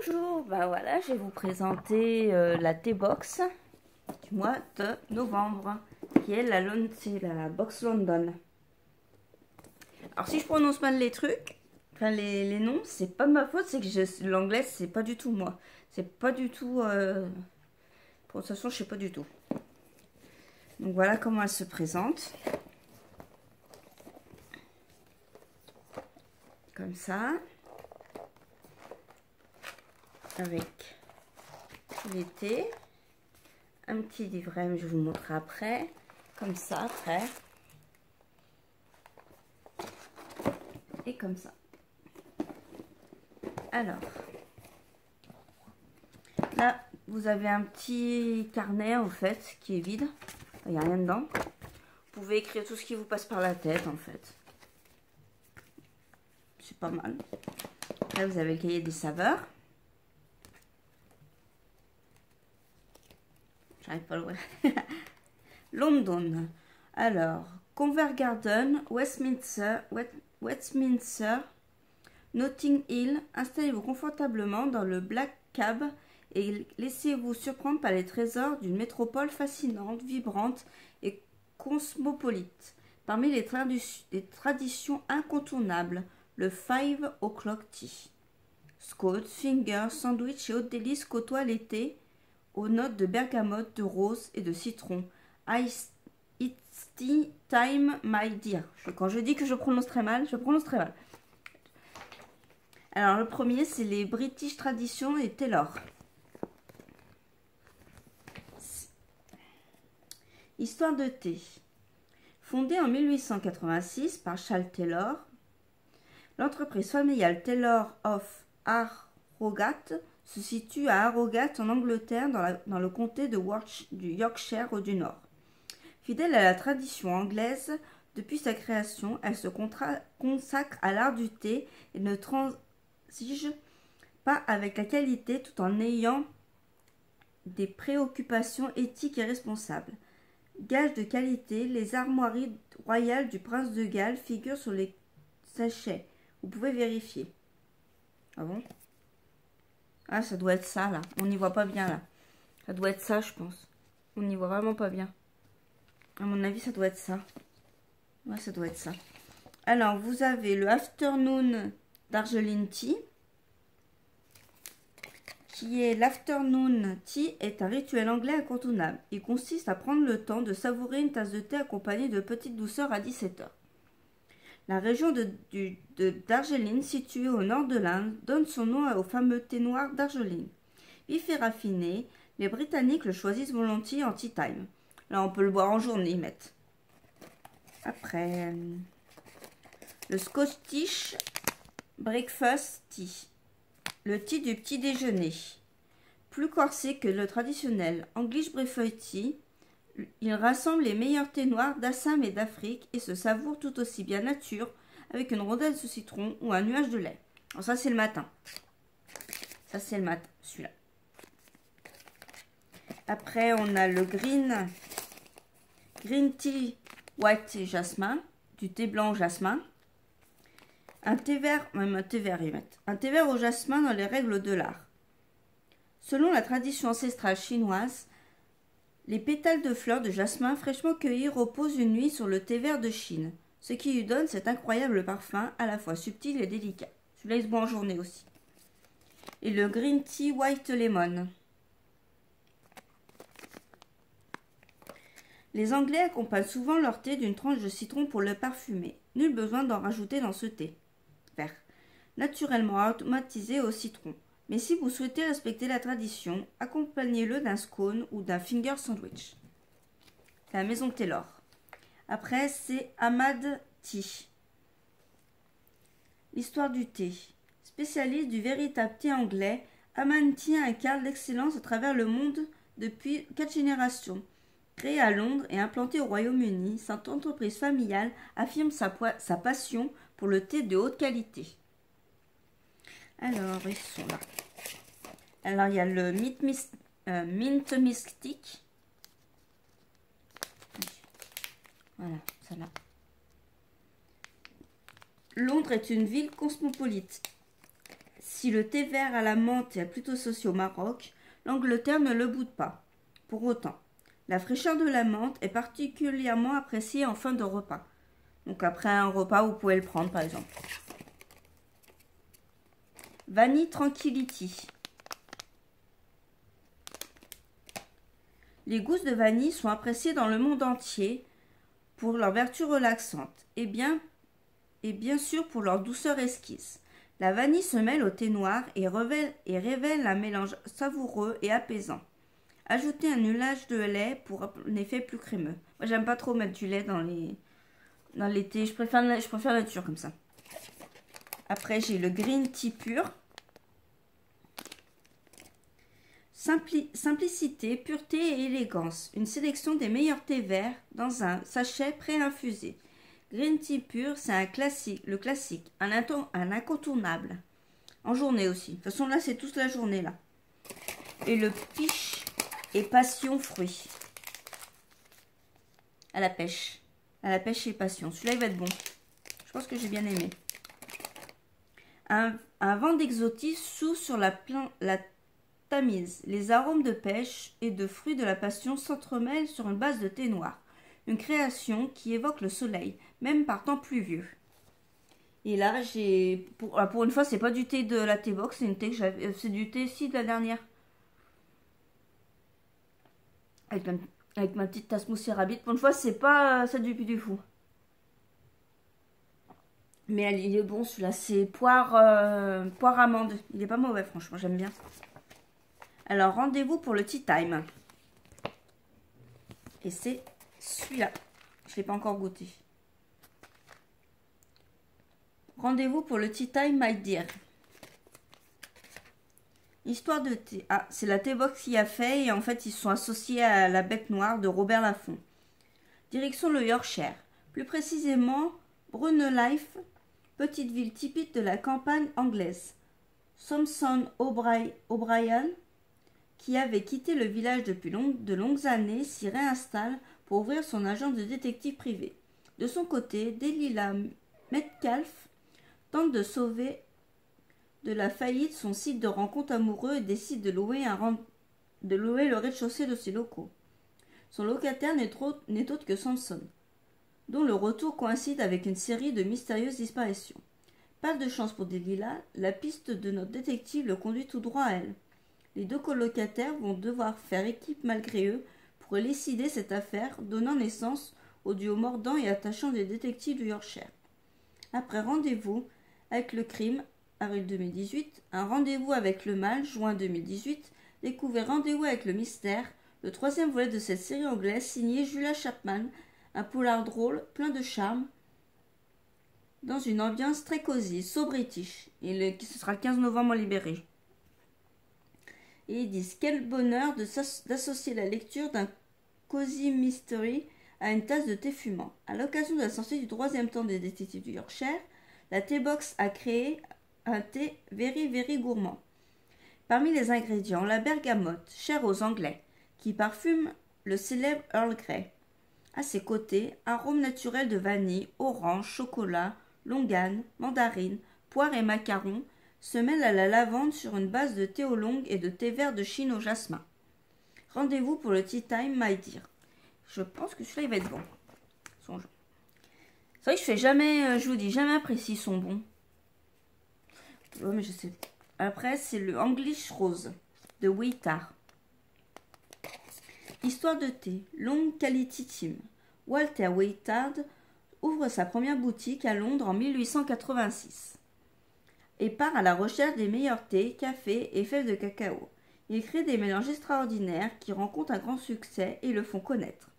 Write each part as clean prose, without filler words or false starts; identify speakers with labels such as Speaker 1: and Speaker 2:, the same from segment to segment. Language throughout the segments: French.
Speaker 1: Bonjour, ben voilà, je vais vous présenter la T-Box du mois de novembre, qui est la Box London. Alors si je prononce mal les trucs, enfin les noms, c'est pas de ma faute, c'est que l'anglais c'est pas du tout moi. C'est pas du tout, prononciation je sais pas du tout. Donc voilà comment elle se présente. Comme ça. Avec l'été, un petit livret, mais je vais vous montrer après, comme ça après, et comme ça. Alors, là, vous avez un petit carnet, en fait, qui est vide, il n'y a rien dedans. Vous pouvez écrire tout ce qui vous passe par la tête, en fait. C'est pas mal. Là, vous avez le cahier des saveurs. J'arrive pas à l'ouvrir. London. Alors, Covent Garden, Westminster, Notting Hill. Installez-vous confortablement dans le Black Cab et laissez-vous surprendre par les trésors d'une métropole fascinante, vibrante et cosmopolite. Parmi les traditions incontournables, le 5 o'clock tea. Scones, fingers, sandwich et autres délices côtoient l'été aux notes de bergamote, de rose et de citron. It's tea time, my dear. Quand je dis que je prononce très mal, je prononce très mal. Alors, le premier, c'est les British Traditions et Taylor. Histoire de thé. Fondée en 1886 par Charles Taylor, l'entreprise familiale Taylor of Harrogate se situe à Harrogate en Angleterre dans le comté du Yorkshire au du Nord. Fidèle à la tradition anglaise, depuis sa création, elle se consacre à l'art du thé et ne transige pas avec la qualité tout en ayant des préoccupations éthiques et responsables. Gage de qualité, les armoiries royales du prince de Galles figurent sur les sachets. Vous pouvez vérifier. Ah bon? Ah, ça doit être ça, là. On n'y voit pas bien, là. Ça doit être ça, je pense. On n'y voit vraiment pas bien. À mon avis, ça doit être ça. Ouais, ça doit être ça. Alors, vous avez le Afternoon Darjeeling Tea. L'Afternoon Tea est un rituel anglais incontournable. Il consiste à prendre le temps de savourer une tasse de thé accompagnée de petites douceurs à 17 h. La région de Darjeeling, située au nord de l'Inde, donne son nom au fameux thé noir Darjeeling. Vif et raffiné, les Britanniques le choisissent volontiers en tea time. Là, on peut le boire en journée, mettre. Après, le Scottish Breakfast Tea. Le thé du petit déjeuner. Plus corsé que le traditionnel English Breakfast Tea, il rassemble les meilleurs thés noirs d'Assam et d'Afrique et se savoure tout aussi bien nature avec une rondelle de citron ou un nuage de lait. Alors ça, c'est le matin. Ça, c'est le matin, celui-là. Après, on a le Green Tea White Jasmine, du thé blanc au jasmin. Un thé vert, même un thé vert, un thé vert au jasmin dans les règles de l'art. Selon la tradition ancestrale chinoise, les pétales de fleurs de jasmin fraîchement cueillis reposent une nuit sur le thé vert de Chine, ce qui lui donne cet incroyable parfum à la fois subtil et délicat. Celui-là, il se boit en journée aussi. Et le Green Tea White Lemon. Les Anglais accompagnent souvent leur thé d'une tranche de citron pour le parfumer. Nul besoin d'en rajouter dans ce thé vert, naturellement aromatisé au citron. Mais si vous souhaitez respecter la tradition, accompagnez-le d'un scone ou d'un finger sandwich. La maison Taylor. Après, c'est Ahmad Tea. L'histoire du thé. Spécialiste du véritable thé anglais, Ahmad Tea incarne l'excellence à travers le monde depuis 4 générations. Créée à Londres et implantée au Royaume-Uni, cette entreprise familiale affirme sa passion pour le thé de haute qualité. Alors, ils sont là. Alors, il y a le Mint Mystic. Voilà, ça là. Londres est une ville cosmopolite. Si le thé vert à la menthe est plutôt associé au Maroc, l'Angleterre ne le boude pas. Pour autant, la fraîcheur de la menthe est particulièrement appréciée en fin de repas. Donc après un repas, vous pouvez le prendre par exemple. Vanille Tranquility. Les gousses de vanille sont appréciées dans le monde entier pour leur vertu relaxante et bien sûr pour leur douceur exquise. La vanille se mêle au thé noir et révèle un mélange savoureux et apaisant. Ajoutez un nuage de lait pour un effet plus crémeux. Moi, j'aime pas trop mettre du lait dans les thés. Je préfère la nature comme ça. Après, j'ai le green tea pur. Simplicité, pureté et élégance. Une sélection des meilleurs thés verts dans un sachet pré-infusé. Green tea pur, c'est le classique, un incontournable. En journée aussi. De toute façon, là, c'est toute la journée, là. Et le piche et passion fruits. À la pêche. À la pêche et passion. Celui-là, il va être bon. Je pense que j'ai bien aimé. Un vent d'exotisme souffle sur la Tamise. Les arômes de pêche et de fruits de la passion s'entremêlent sur une base de thé noir. Une création qui évoque le soleil, même par temps pluvieux. Et là, pour une fois, c'est pas du thé de la T-Box, c'est du thé ici de la dernière. Avec ma petite tasse mousse rabbit. Pour une fois, c'est pas ça du Puy du Fou. Mais il est bon celui-là, c'est poire amande. Il est pas mauvais, franchement, j'aime bien. Alors, rendez-vous pour le tea time. Et c'est celui-là. Je ne l'ai pas encore goûté. Rendez-vous pour le tea time, my dear. Histoire de thé. Ah, c'est la T-Box qui a fait et en fait, ils sont associés à la bête noire de Robert Laffont. Direction le Yorkshire. Plus précisément, Brunelife, petite ville typique de la campagne anglaise. Samson O'Brien, qui avait quitté le village depuis de longues années, s'y réinstalle pour ouvrir son agence de détective privé. De son côté, Delilah Metcalfe tente de sauver de la faillite son site de rencontre amoureux et décide de louer le rez-de-chaussée de ses locaux. Son locataire n'est autre que Samson, dont le retour coïncide avec une série de mystérieuses disparitions. Pas de chance pour Delilah, la piste de notre détective le conduit tout droit à elle. Les deux colocataires vont devoir faire équipe malgré eux pour élucider cette affaire, donnant naissance au duo mordant et attachant des détectives du Yorkshire. Après Rendez-vous avec le crime, avril 2018, Un rendez-vous avec le mal, juin 2018, découvrez Rendez-vous avec le mystère, le troisième volet de cette série anglaise signée Julia Chapman, un polar drôle, plein de charme, dans une ambiance très cosy, so british. Et ce sera le 15 novembre en Libéré. Et ils disent quel bonheur d'associer la lecture d'un cozy mystery à une tasse de thé fumant. À l'occasion de la sortie du troisième tome des détectives du Yorkshire, la T-Box a créé un thé very very gourmand. Parmi les ingrédients, la bergamote, chère aux Anglais, qui parfume le célèbre Earl Grey. À ses côtés, arômes naturels de vanille, orange, chocolat, longan, mandarine, poire et macaron se mêlent à la lavande sur une base de thé oolong et de thé vert de Chine au jasmin. Rendez-vous pour le tea time, my dear. Je pense que celui-là, il va être bon. C'est vrai que je fais jamais, je vous dis, jamais apprécié, ils sont bons. Ouais, mais je sais. Après, c'est le English Rose de Waitard. Histoire de thé, Long Quality Team. Walter Waitard ouvre sa première boutique à Londres en 1886 et part à la recherche des meilleurs thés, cafés et fèves de cacao. Il crée des mélanges extraordinaires qui rencontrent un grand succès et le font connaître.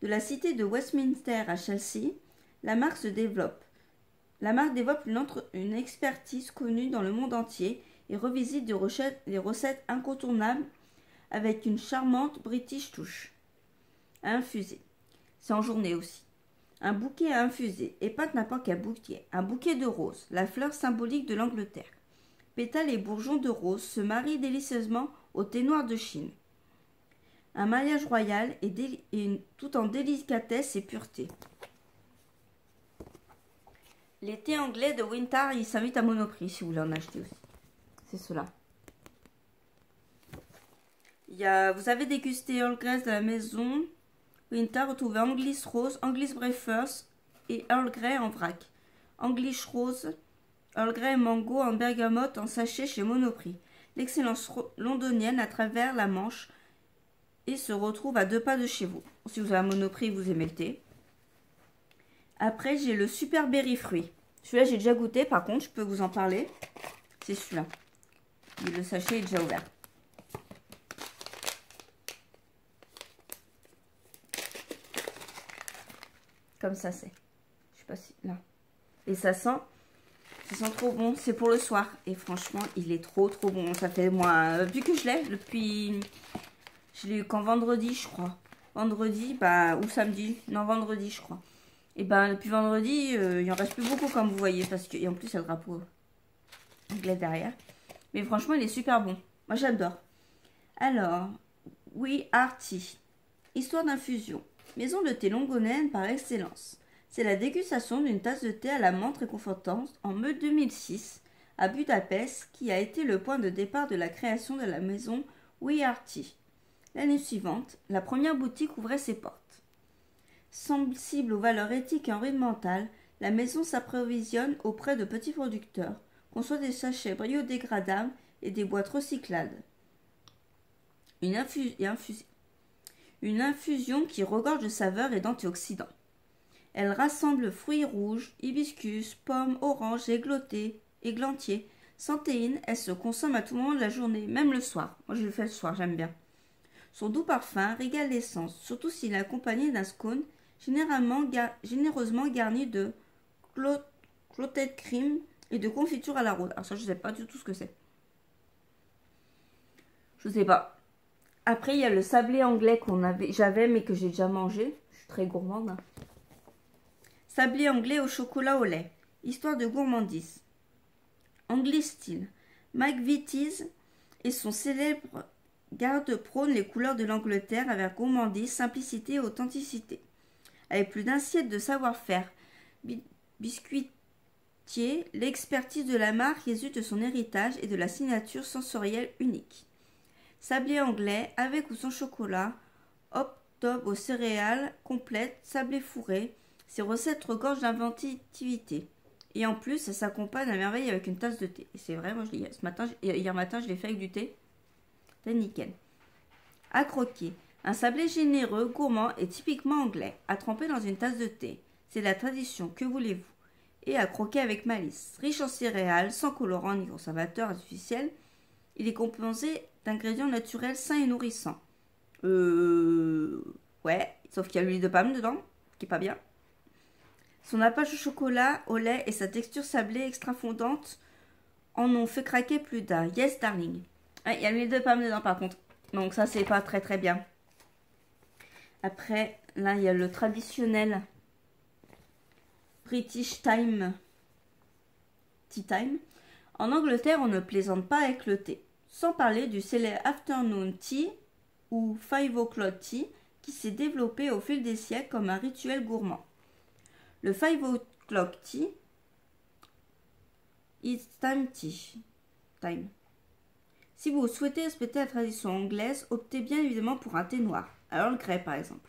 Speaker 1: De la cité de Westminster à Chelsea, la marque développe une expertise connue dans le monde entier et revisite des recettes incontournables avec une charmante British touche. À infuser. C'est en journée aussi. Un bouquet à infuser, et pas n'importe quel bouquet, un bouquet de roses, la fleur symbolique de l'Angleterre. Pétales et bourgeons de rose se marient délicieusement au thé noir de Chine. Un mariage royal tout en délicatesse et pureté. Les thés anglais de Waitard, ils s'invitent à Monoprix si vous voulez en acheter aussi. C'est cela. Vous avez dégusté Earl Grey de la maison Winter, retrouvez Anglish Rose, Anglish Breakfast et Earl Grey en vrac. Anglish Rose, Earl Grey Mango en bergamote en sachet chez Monoprix. L'excellence londonienne à travers la Manche et se retrouve à 2 pas de chez vous. Si vous avez un Monoprix, vous aimez le thé. Après, j'ai le Super Berry Fruit. Celui-là, j'ai déjà goûté. Par contre, je peux vous en parler. C'est celui-là. Le sachet est déjà ouvert. Comme ça, c'est. Je sais pas si... Là. Et ça sent trop bon. C'est pour le soir. Et franchement, il est trop bon. Ça fait, moi, vu que je l'ai depuis... Je l'ai eu quand vendredi, je crois. Vendredi, ou samedi. Non, vendredi, je crois. Et depuis vendredi, il en reste plus beaucoup, comme vous voyez. Parce que, et en plus, il y a le drapeau anglais derrière. Mais franchement, il est super bon. Moi, j'adore. Alors, We Are Tea. Histoire d'infusion. Maison de thé londonienne par excellence. C'est la dégustation d'une tasse de thé à la menthe réconfortante en mai 2006 à Budapest qui a été le point de départ de la création de la maison We Are Tea. L'année suivante, la première boutique ouvrait ses portes. Sensible aux valeurs éthiques et environnementales, la maison s'approvisionne auprès de petits producteurs, conçoit des sachets biodégradables et des boîtes recyclables. Une infusion qui regorge de saveurs et d'antioxydants. Elle rassemble fruits rouges, hibiscus, pommes, oranges, églantiers, santéine. Elle se consomme à tout moment de la journée, même le soir. Moi, je le fais le soir, j'aime bien. Son doux parfum régale l'essence, surtout s'il est accompagné d'un scone généreusement garni de clotted cream et de confiture à la rose. Alors ça, je ne sais pas du tout ce que c'est. Je sais pas. Après, il y a le sablé anglais j'avais, mais que j'ai déjà mangé. Je suis très gourmande. Sablé anglais au chocolat au lait. Histoire de gourmandise. English Style. McVitie's et son célèbre garde prône les couleurs de l'Angleterre avec gourmandise, simplicité et authenticité. Avec plus d'un siècle de savoir-faire biscuitier, l'expertise de la marque résulte de son héritage et de la signature sensorielle unique. Sablé anglais, avec ou sans chocolat, hop-top aux céréales complètes, sablé fourré. Ces recettes regorgent d'inventivité. Et en plus, ça s'accompagne à merveille avec une tasse de thé. Et c'est vrai, moi, hier matin, je l'ai fait avec du thé. C'est nickel. À croquer. Un sablé généreux, gourmand et typiquement anglais, à tremper dans une tasse de thé. C'est la tradition, que voulez-vous? Et à croquer avec malice. Riche en céréales, sans colorant ni conservateur artificiel, il est composé d'ingrédients naturels sains et nourrissants. Ouais, sauf qu'il y a l'huile de palme dedans, qui est pas bien. Son nappage au chocolat, au lait et sa texture sablée extra fondante en ont fait craquer plus d'un. Yes, darling. Ah, il y a l'huile de palme dedans par contre. Donc ça, c'est pas très bien. Après, là, il y a le traditionnel British Tea Time. En Angleterre, on ne plaisante pas avec le thé. Sans parler du célèbre Afternoon Tea ou 5 o'clock Tea qui s'est développé au fil des siècles comme un rituel gourmand. Le 5 o'clock Tea, it's time tea. Time. Si vous souhaitez respecter la tradition anglaise, optez bien évidemment pour un thé noir, à Earl Grey par exemple.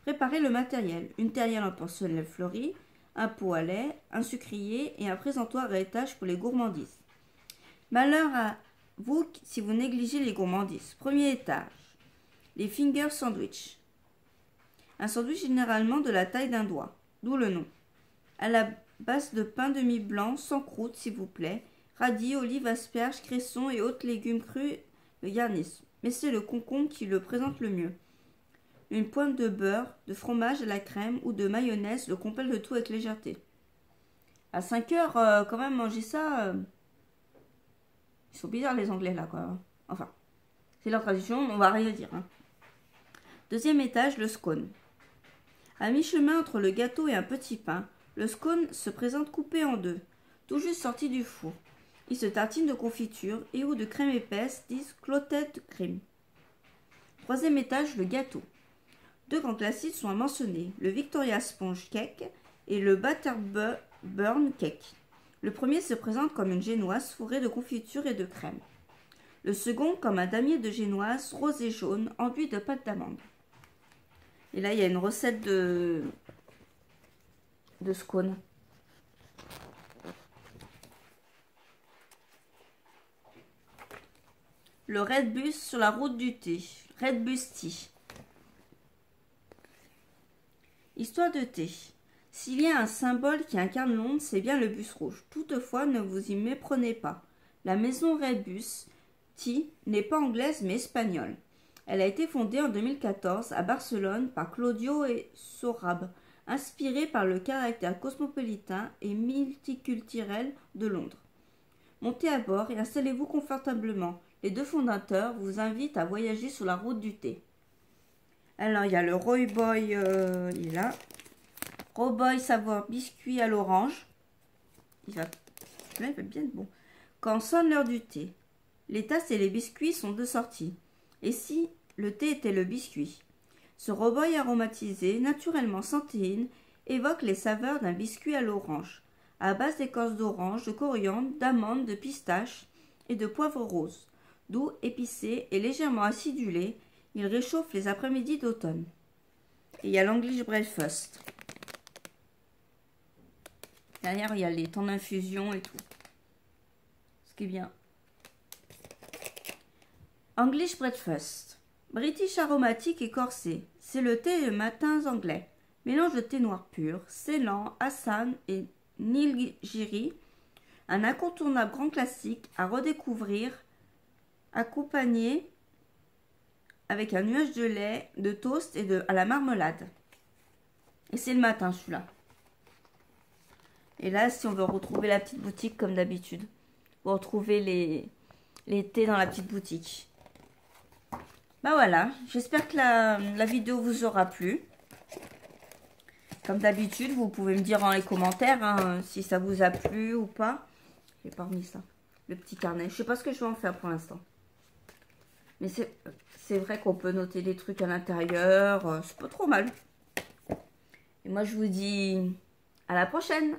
Speaker 1: Préparez le matériel, une terrière en porcelaine fleurie, un pot à lait, un sucrier et un présentoir à étage pour les gourmandises. Malheur à vous si vous négligez les gourmandises. Premier étage, les finger sandwich. Un sandwich généralement de la taille d'un doigt, d'où le nom. À la base de pain demi-blanc, sans croûte s'il vous plaît, radis, olives, asperges, cressons et autres légumes crus le garnissent. Mais c'est le concombre qui le présente le mieux. Une pointe de beurre, de fromage à la crème ou de mayonnaise le complète le tout avec légèreté. À 5 heures, quand même, manger ça... Ils sont bizarres les Anglais là, quoi. Enfin, c'est leur tradition, on va rien dire. Hein. Deuxième étage, le scone. À mi-chemin entre le gâteau et un petit pain, le scone se présente coupé en deux, tout juste sorti du four. Il se tartine de confiture et ou de crème épaisse, disent clotted cream. Troisième étage, le gâteau. Deux grands classiques sont à mentionner, le Victoria Sponge Cake et le Butterburn Cake. Le premier se présente comme une génoise fourrée de confiture et de crème. Le second comme un damier de génoise rose et jaune enduit de pâte d'amande. Et là, il y a une recette de scone. Le Red Bus sur la route du thé. Red Bus Tea. Histoire de thé. S'il y a un symbole qui incarne Londres, c'est bien le bus rouge. Toutefois, ne vous y méprenez pas. La maison Red Bus Tea n'est pas anglaise mais espagnole. Elle a été fondée en 2014 à Barcelone par Claudio et Sorab, inspirée par le caractère cosmopolitain et multiculturel de Londres. Montez à bord et installez-vous confortablement. Les deux fondateurs vous invitent à voyager sur la route du thé. Alors, il y a le Roy Boy, il est là. Roy Boy saveur biscuit à l'orange. Il va bien être bon. Quand sonne l'heure du thé, les tasses et les biscuits sont de sortie. Et si le thé était le biscuit? Ce Roy Boy aromatisé, naturellement sans théine, évoque les saveurs d'un biscuit à l'orange, à base d'écorce d'orange, de coriandre, d'amandes, de pistache et de poivre rose. Doux, épicé et légèrement acidulé, il réchauffe les après-midi d'automne. Et il y a l'English Breakfast. Derrière, il y a les temps d'infusion et tout. Ce qui est bien. English Breakfast. British aromatique et corsé. C'est le thé de matins anglais. Mélange de thé noir pur, Ceylan, Assam et Nilgiri. Un incontournable grand classique à redécouvrir, accompagné avec un nuage de lait, de toast et à la marmelade. Et c'est le matin celui-là. Et là, si on veut retrouver la petite boutique comme d'habitude, vous retrouvez les thés dans la petite boutique. Bah voilà, j'espère que la vidéo vous aura plu. Comme d'habitude, vous pouvez me dire dans les commentaires hein, si ça vous a plu ou pas. J'ai pas remis ça, le petit carnet. Je sais pas ce que je vais en faire pour l'instant. Mais c'est vrai qu'on peut noter des trucs à l'intérieur. C'est pas trop mal. Et moi, je vous dis à la prochaine.